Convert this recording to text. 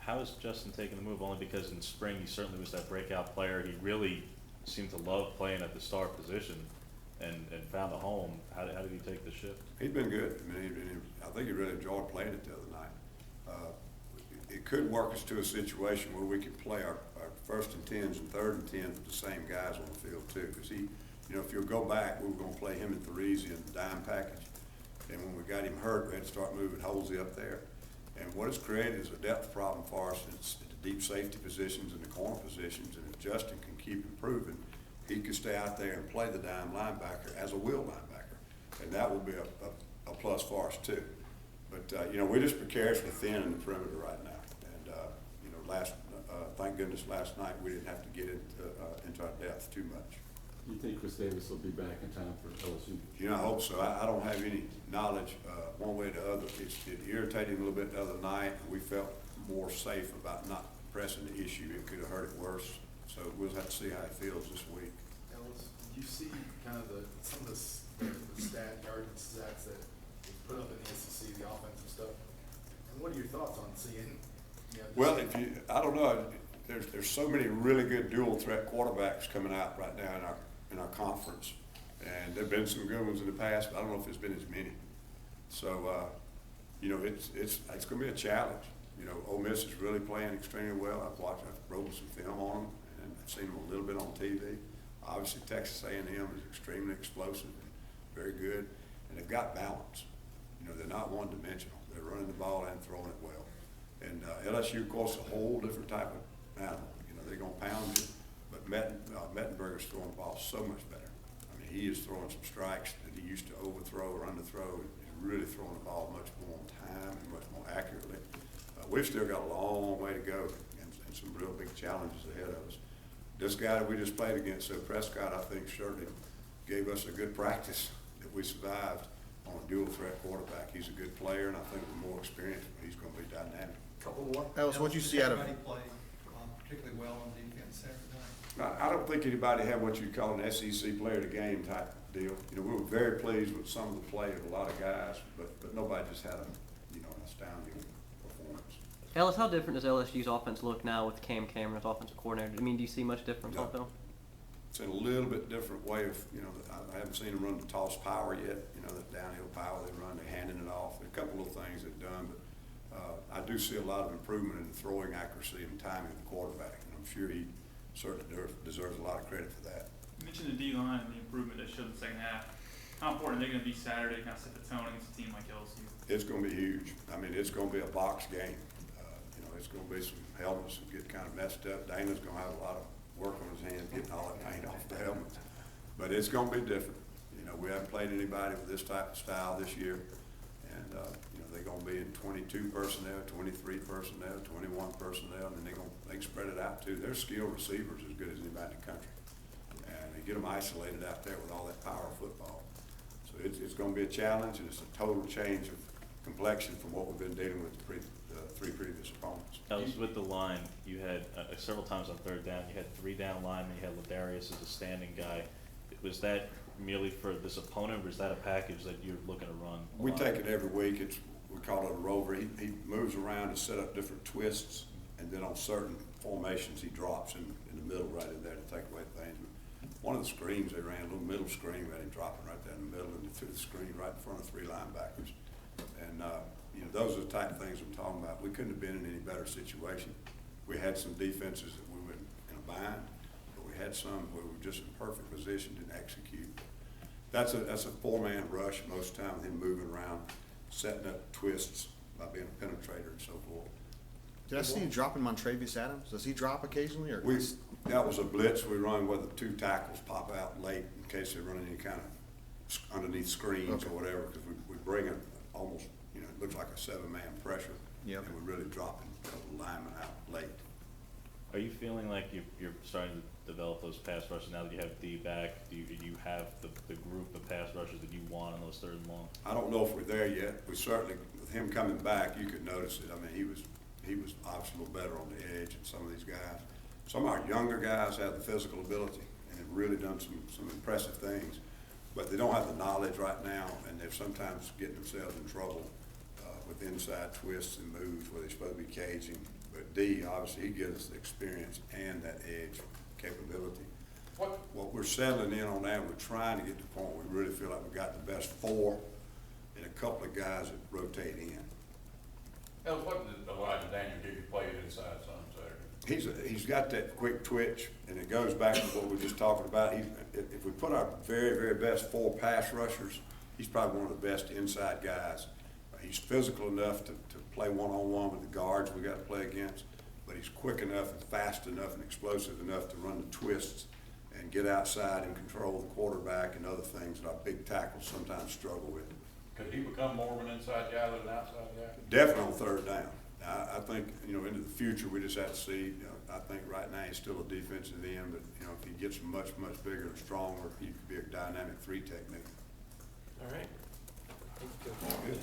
How is Justin taking the move? Only because in spring he certainly was that breakout player. He really seemed to love playing at the star position and found a home. How did he take the shift? He'd been good. I mean, I think he really enjoyed playing it the other night. It could work us to a situation where we could play our first and tens and third and tens with the same guys on the field too. Because he, if you'll go back, we were going to play him and Therese in the dime package. And when we got him hurt, we had to start moving Holsey up there. And what it's created is a depth problem for us. It's the deep safety positions and the corner positions. And if Justin can keep improving, he could stay out there and play the dime linebacker as a wheel linebacker. And that will be a plus for us too. But, we're just precariously thin in the perimeter right now. And, thank goodness last night we didn't have to get into our depth too much. You think Chris Davis will be back in time for LSU? I hope so. I don't have any knowledge one way or the other. It irritated him a little bit the other night. We felt more safe about not pressing the issue. It could have hurt it worse. So we'll have to see how he feels this week. Ellis, you see kind of some of the stat yards and stats that was put up in the SEC, the offensive stuff. And what are your thoughts on seeing? Well, I don't know. There's so many really good dual threat quarterbacks coming out right now in our conference, and there've been some good ones in the past, but I don't know if there's been as many. So, it's going to be a challenge. Ole Miss is really playing extremely well. I've rolled some film on them, and I've seen them a little bit on TV. Obviously, Texas A&M is extremely explosive and very good, and they've got balance. They're not one-dimensional. They're running the ball and throwing it well. And LSU, of course, is a whole different type of animal. They're going to pound you, but Mettenberger's throwing the ball so much better. I mean, he is throwing some strikes that he used to overthrow or underthrow, and he's really throwing the ball much more on time and much more accurately. We've still got a long way to go and some real big challenges ahead of us. This guy that we just played against, Prescott, I think certainly gave us a good practice that we survived on a dual threat quarterback. He's a good player, and I think with more experience, he's going to be dynamic. Couple more. Ellis, what'd you see out of Everybody played particularly well on defense Saturday night. I don't think anybody had what you'd call an SEC player of the game type deal. We were very pleased with some of the play of a lot of guys, but nobody just had an astounding performance. Ellis, how different does LSU's offense look now with Cam Cameron as offensive coordinator? Do you see much difference on film? It's in a little bit different way of, I haven't seen them run the toss power yet, that downhill power they run, they're handing it off. A couple of things they've done, but I do see a lot of improvement in the throwing accuracy and timing of the quarterback, and I'm sure he certainly deserves a lot of credit for that. You mentioned the D-line and the improvement that showed in the second half. How important are they going to be Saturday to kind of set the tone against a team like LSU? It's going to be huge. I mean, it's going to be a box game. It's going to be some helmets that get kind of messed up. Dana's going to have a lot of work on his hands getting all that paint off the helmets. But it's going to be different. We haven't played anybody with this type of style this year. And, they're going to be in 22 personnel, 23 personnel, 21 personnel, and then they can spread it out too. They're skilled receivers as good as anybody in the country. And they get them isolated out there with all that power of football. So it's going to be a challenge, and it's a total change of complexion from what we've been dealing with the three previous opponents. Ellis, with the line, you had several times on third down, you had 3 down linemen, you had Ladarius as a standing guy. Was that merely for this opponent, or is that a package that you're looking to run? We take it every week. We call it a rover. He moves around to set up different twists, and then on certain formations he drops in the middle right in there to take away things. One of the screens they ran, a little middle screen, had him dropping right there in the middle, and threw the screen right in front of 3 linebackers. And those are the type of things I'm talking about. We couldn't have been in any better situation. We had some defenses that we were in a bind, but we had some where we were just in perfect position to execute. That's a 4-man rush most of the time, with him moving around, setting up twists by being a penetrator and so forth. Did I see you dropping Montravius Adams? Does he drop occasionally? Or That was a blitz we run where the 2 tackles pop out late in case they're running any kind of underneath screens or whatever, because we bring it almost, it looks like a 7-man pressure, and we're really dropping a couple of linemen out late. Are you feeling like you're starting to develop those pass rushes now that you have D back? Do you have the group of pass rushers that you want on those 3rd and long? I don't know if we're there yet. We certainly, with him coming back, you could notice it. I mean, he was obviously a little better on the edge than some of these guys. Some of our younger guys have the physical ability and have really done some impressive things, but they don't have the knowledge right now, and they're sometimes getting themselves in trouble with inside twists and moves where they're supposed to be caging But D, obviously, he gives us the experience and that edge capability. What we're settling in on now, we're trying to get to the point where we really feel like we got the best four and a couple of guys that rotate in. Ellis, what did Elijah Daniel give you played inside Saturday? He's got that quick twitch, and it goes back to what we were just talking about. If we put our very, very best four pass rushers, he's probably one of the best inside guys. He's physical enough to play one-on-one with the guards we got to play against, but he's quick enough and fast enough and explosive enough to run the twists and get outside and control the quarterback and other things that our big tackles sometimes struggle with. Could he become more of an inside guy than an outside guy? Definitely on third down. I think, into the future, we just have to see. I think right now he's still a defensive end, but, if he gets much, much bigger and stronger, he could be a dynamic three technique. All right. Good.